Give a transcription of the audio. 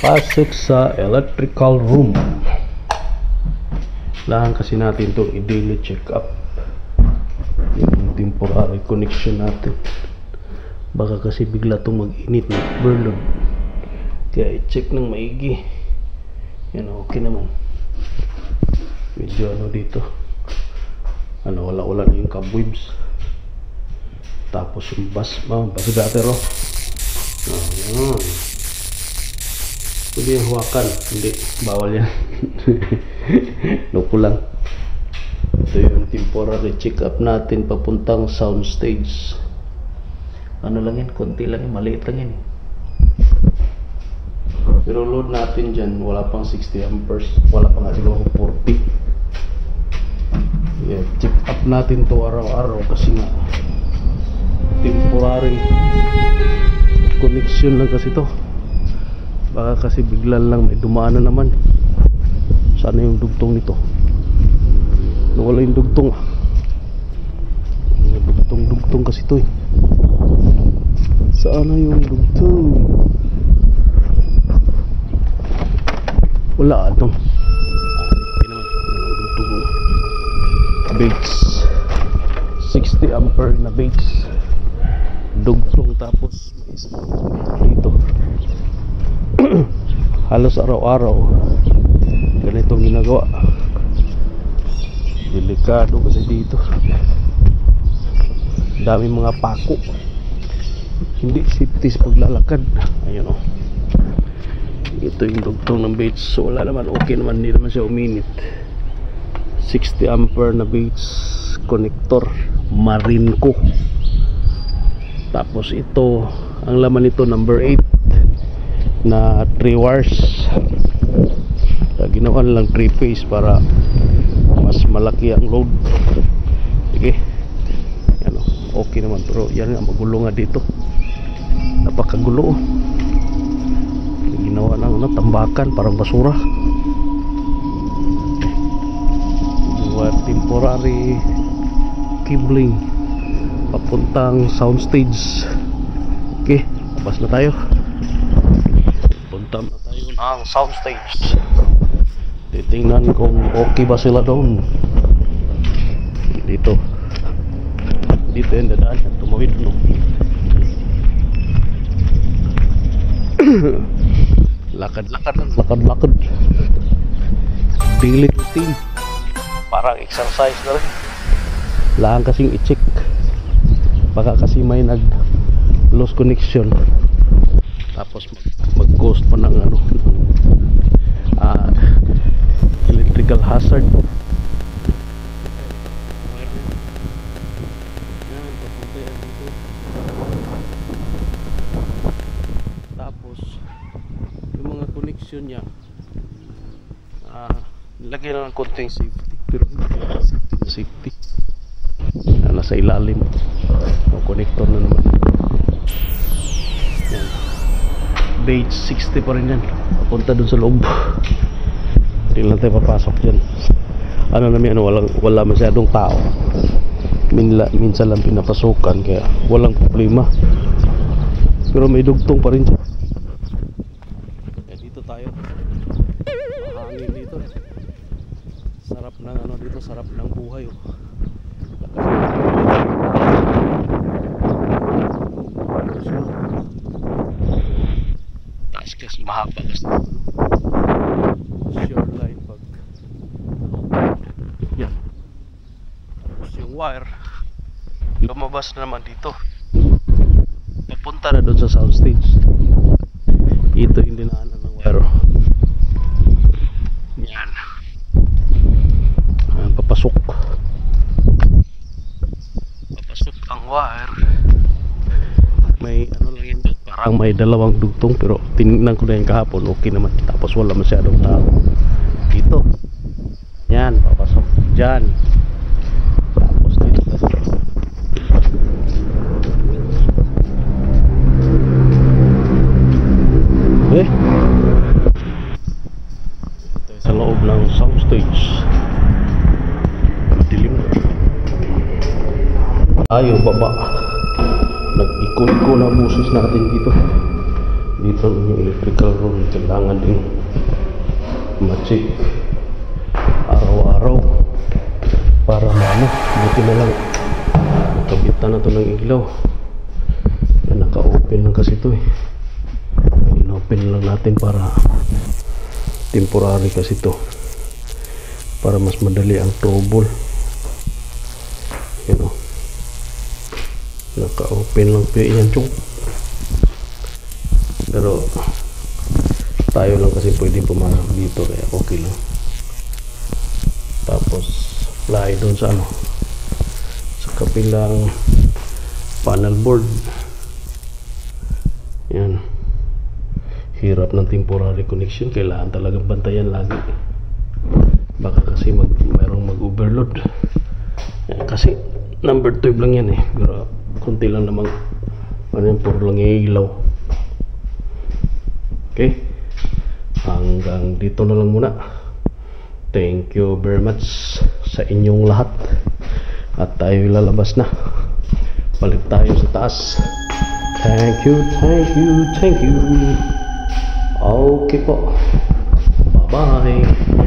Pasok sa electrical room. Kailangan kasi natin itong i-daily check up yung temporary connection natin. Baka kasi bigla itong mag-init, mag-overload. Kaya i-check ng maigi. Yan, okay naman. Medyo ano dito, ano, wala-wala na yung cobwebs. Tapos yung basigatero. Ayan. Pwede yung hawakan. Hindi, bawal yan. Loko lang. Ito yung temporary check up natin papuntang soundstage. Ano lang yan, konti lang yan, maliit lang yan. Pero load natin dyan, wala pang 60 amperes. Wala pang nga siguro 40. Yeah, check up natin to araw-araw kasi nga temporary connection lang kasi to. Baka kasi biglan lang may dumaan na naman. Sana yung dugtong nito. Nawala yung dugtong. Dugtong kasi to eh. Sana yung dugtong. Wala atong. Hindi naman. Dugtong. Bates. 60 ampere na bates. Dugtong tapos may isa dito. Halos araw-araw ganitong ginagawa. Delikado kasi dito, dami mga pako, hindi safety sa paglalakad. Ayun o, ito yung dugtong ng Bates. So wala naman, okay naman, hindi naman siya uminit. 60 ampere na Bates connector Marinco. Tapos ito, ang laman nito number 8 na 3 wires. Ginawa lang 3 phase para mas malaki ang load. Sige, yan, okay naman. Pero yan nga, magulo nga dito, napakagulo. Ginawa ng tambakan, parang basura. Ginawa temporary cabling papuntang soundstage. Okay, labas na tayo. Punta na tayo ng soundstage. Titingnan kung okay ba sila doon. Dito yung dadaan. Tumawid no. Lakad. Daily routine. Parang exercise na rin. Lahan kasing i-check. Baka kasi may nag-lost connection. Tapos mag-ghost pa ng ano, electrical hazard. Tapos yung mga connection niya, nilagyan na ng konting safety, pero hindi safety. Nasa ilalim ang connector na naman. Yan. Bates 60 pa rin yan, papunta dun sa loob. Hindi lang tayo papasok dyan. Ano namin, wala masyadong tao. Minsan lang pinapasukan, kaya walang problema. Pero may dugtong pa rin dyan. Kaya dito tayo, mahangin dito. Sarap ng ano dito, sarap ng buhay oh. Taas kasi mahaba kasi shoreline pag yan. Tapos yung wire lumabas na naman dito, papunta na doon sa soundstage. Ito yung dinaanan ng wire. Yan, papasok ang wire. May ano lang yan dyan, parang may dalawang dugtong, pero tinignan ko na yung kahapon, okay naman. Tapos wala masyadong tao dito. Yan, papasok dyan. Tapos dito kasi ito sa loob ng soundstage. Dilim tayo baba. Nag-iko-iko na ang boses natin dito. dito yung electrical room kailangan din ma-check araw-araw para maano. Buti na lang nakabitan na to ng ilaw. Yan, naka-open lang kasi to eh. In-open lang natin para temporary kasi to, para mas madali ang trouble. Yan o, naka-open lang po yan chong. Pero tayo lang kasi pwede pumasok dito kaya okay lang. Tapos fly doon sa ano, sa kapilang panel board. Yan, hirap ng temporary connection, kailangan talagang bantayan lagi, baka kasi mayroong mag-overload. Yan, kasi number 12 lang yan eh, pero kunti lang namang ano yan, puro lang ilaw. Okay, hanggang dito na lang muna. Thank you very much sa inyong lahat at tayo lalabas na, balik tayo sa taas. Thank you, thank you, thank you. Okay po, bye bye.